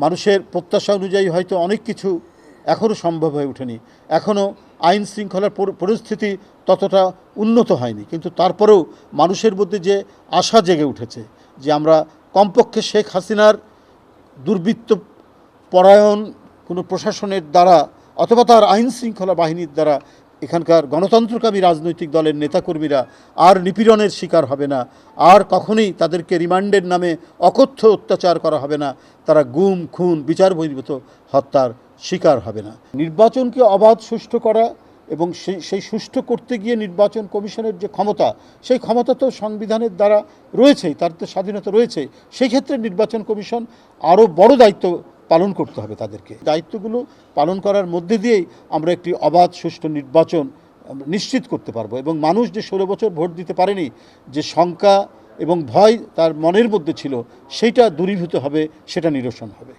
মানুষের প্রত্যাশা অনুযায়ী হয়তো অনেক কিছু এখনও সম্ভব হয়ে ওঠেনি, এখনও আইন শৃঙ্খলার পরিস্থিতি ততটা উন্নত হয়নি, কিন্তু তারপরেও মানুষের মধ্যে যে আশা জেগে উঠেছে যে আমরা কমপক্ষে শেখ হাসিনার দুর্বৃত্ত পরায়ণ কোনো প্রশাসনের দ্বারা অথবা তার আইন শৃঙ্খলা বাহিনীর দ্বারা এখানকার গণতন্ত্রকামী রাজনৈতিক দলের নেতাকর্মীরা আর নিপীড়নের শিকার হবে না, আর কখনোই তাদেরকে রিমান্ডের নামে অকথ্য অত্যাচার করা হবে না, তারা গুম খুন বিচার বহির্ভূত হত্যার শিকার হবে না। নির্বাচনকে অবাধ সুষ্ঠু করা এবং সেই সুষ্ঠু করতে গিয়ে নির্বাচন কমিশনের যে ক্ষমতা, সেই ক্ষমতা তো সংবিধানের দ্বারা রয়েছেই, তার তো স্বাধীনতা রয়েছে। সেই ক্ষেত্রে নির্বাচন কমিশন আরও বড় দায়িত্ব পালন করতে হবে তাদেরকে। দায়িত্বগুলো পালন করার মধ্যে দিয়েই আমরা একটি অবাধ সুষ্ঠু নির্বাচন নিশ্চিত করতে পারবো এবং মানুষ যে 16 বছর ভোট দিতে পারেনি, যে শঙ্কা এবং ভয় তার মনের মধ্যে ছিল, সেইটা দূরীভূত হবে, সেটা নিরসন হবে।